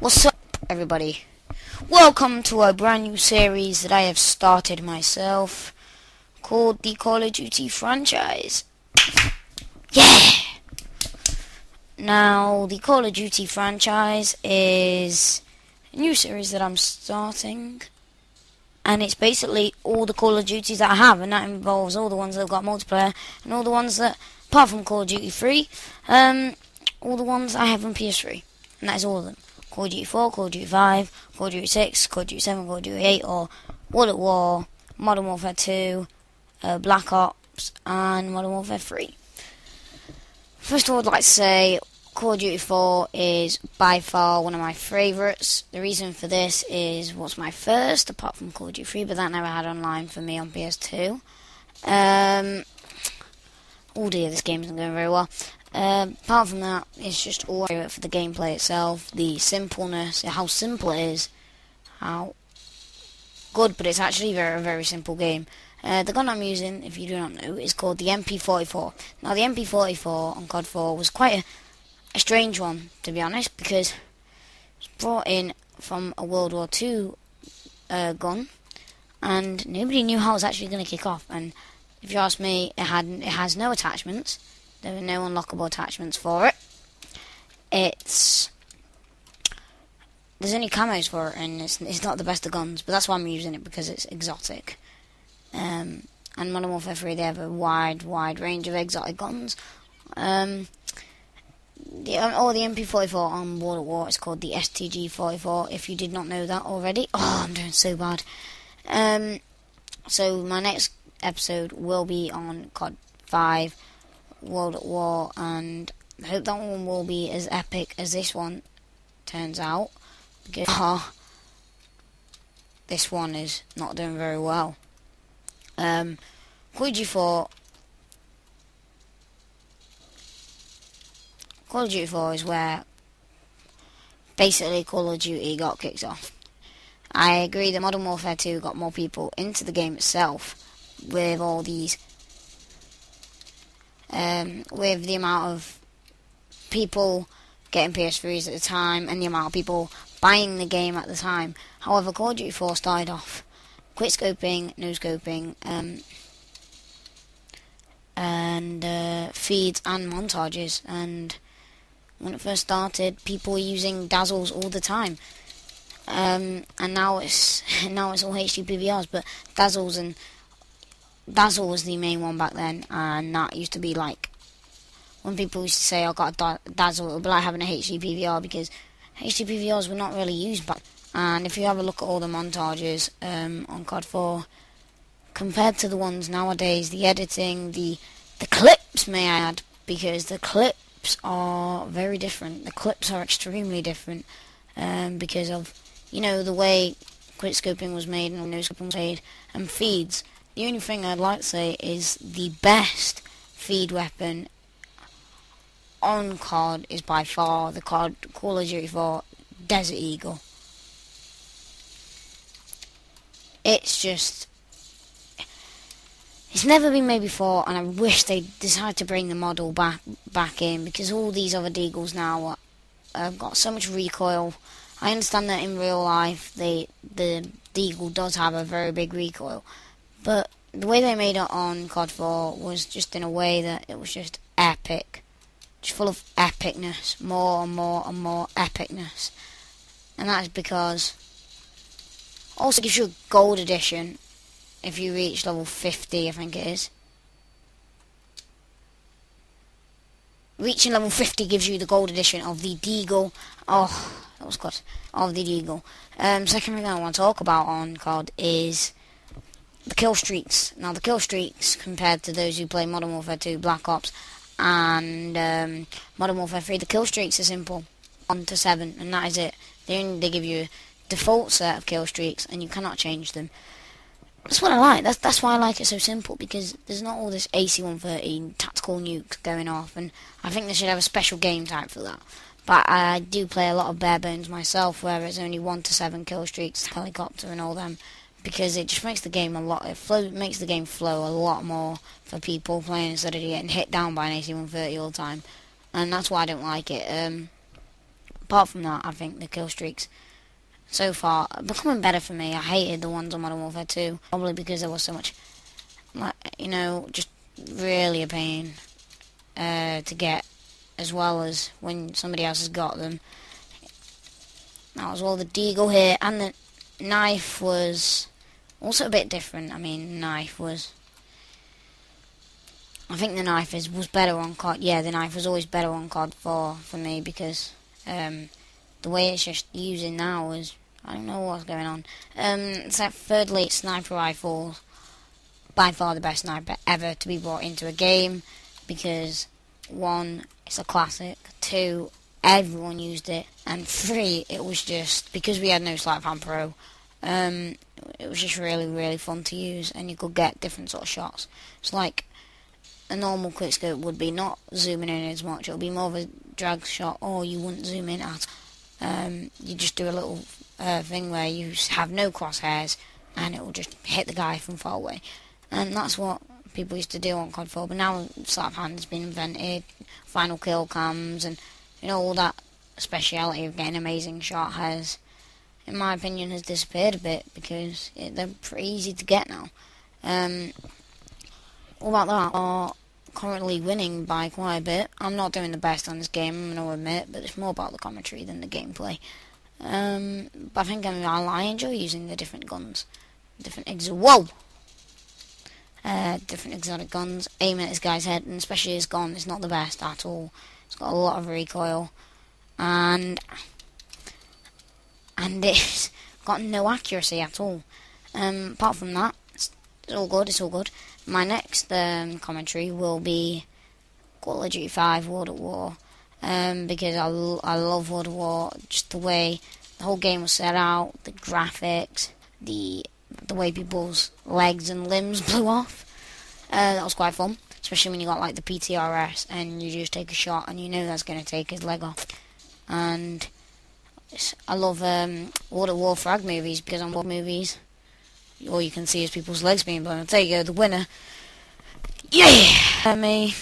What's up, everybody? Welcome to a brand new series that I have started myself called the Call of Duty franchise. Yeah! Now, the Call of Duty franchise is a new series that I'm starting, and it's basically all the Call of Duties that I have, and that involves all the ones that have got multiplayer and all the ones that, apart from Call of Duty 3, all the ones I have on PS3, and that is all of them. Call of Duty 4, Call of Duty 5, Call of Duty 6, Call of Duty 7, Call of Duty 8, or World at War, Modern Warfare 2, Black Ops, and Modern Warfare 3. First of all, I'd like to say Call of Duty 4 is by far one of my favourites. The reason for this is what's my first, apart from Call of Duty 3, but that never had online for me on PS2. Oh dear, this game isn't going very well. Apart from that, it's just all for the gameplay itself, the simpleness, how simple it is, how good, but it's actually a very, very simple game. The gun I'm using, if you do not know, is called the MP44. Now, the MP44 on COD 4 was quite a strange one, to be honest, because it was brought in from a World War II gun, and nobody knew how it was actually going to kick off. And if you ask me, it has no attachments. There were no unlockable attachments for it. There's only camos for it, and it's not the best of guns, but that's why I'm using it, because it's exotic. And Modern Warfare 3, they have a wide range of exotic guns. The MP44 on World at War is called the STG-44, if you did not know that already. Oh, I'm doing so bad. So my next episode will be on COD 5, World at War, and I hope that one will be as epic as this one turns out, because this one is not doing very well. Call of Duty 4 is where basically Call of Duty got kicked off. I agree that Modern Warfare 2 got more people into the game itself, with all these with the amount of people getting PS3s at the time and the amount of people buying the game at the time. However, Call of Duty 4 started off quick scoping, no scoping, and feeds and montages. And when it first started, people were using dazzles all the time, and now it's all HD PVRs. But Dazzle was the main one back then, and that used to be like, when people used to say I got a Dazzle, it would be like having a HD PVR, because HD PVRs were not really used back. And if you have a look at all the montages on COD 4, compared to the ones nowadays, the editing, the clips, may I add, because the clips are very different. The clips are extremely different, because of, the way quick scoping was made and no scoping was made, and feeds. The only thing I'd like to say is the best feed weapon on COD is by far the Call of Duty 4 Desert Eagle. It's never been made before, and I wish they decided to bring the model back in, because all these other Deagles now have got so much recoil. I understand that in real life the Deagle does have a very big recoil, but the way they made it on COD 4 was just in a way that it was just epic. Just full of epicness. More and more and more epicness. And that is because also gives you a gold edition if you reach level 50, I think it is. Reaching level 50 gives you the gold edition of the Deagle. Oh, that was close. Of the Deagle. Second thing I want to talk about on COD is the kill streaks. Now, the kill streaks, compared to those who play Modern Warfare 2, Black Ops, and Modern Warfare 3, the kill streaks are simple. 1 to 7, and that is it. They give you a default set of kill streaks, and you cannot change them. That's what I like. That's why I like it so simple, because there's not all this AC-130 tactical nukes going off, and I think they should have a special game type for that. But I do play a lot of bare bones myself, where it's only 1 to 7 kill streaks, helicopter and all them, because it just makes the game makes the game flow a lot more for people playing, instead of getting hit down by an AC-130 all the time. And that's why I don't like it. apart from that, I think the kill streaks so far are becoming better for me. I hated the ones on Modern Warfare 2, probably because there was so much, like, you know, just really a pain to get, as well as when somebody else has got them. That was all the deagle here, and the knife was also a bit different. I mean, I think the knife was better on COD. Yeah, the knife was always better on COD for me, because the way it's just using now is, I don't know what's going on. So thirdly, sniper rifle, by far the best sniper ever to be brought into a game, because 1, it's a classic, 2, everyone used it, and 3, it was just, because we had no Sleight of Hand Pro, it was just really, really fun to use, and you could get different sort of shots. It's like a normal quickscope would be, not zooming in as much. It would be more of a drag shot, or you wouldn't zoom in at all. You just do a little thing where you have no crosshairs, and it will just hit the guy from far away. And that's what people used to do on COD 4, but now Sleight of Hand has been invented, final kill cams, and you know, all that speciality of getting amazing shot has, in my opinion, has disappeared a bit, because they're pretty easy to get now. All about that, are currently winning by quite a bit. I'm not doing the best on this game, I'm going to admit, but it's more about the commentary than the gameplay. But I think I enjoy using the different guns, different exotic guns, aiming at this guy's head, and especially his gun is not the best at all. It's got a lot of recoil, and it's got no accuracy at all. Apart from that, it's all good. My next commentary will be Call of Duty 5 World at War, because I love World at War, just the way the whole game was set out, the graphics, the way people's legs and limbs blew off. That was quite fun, especially when you got like the PTRS and you just take a shot and you know that's going to take his leg off. And I love World at War frag movies, because on war movies, all you can see is people's legs being blown. There you go, the winner. Yeah! Me.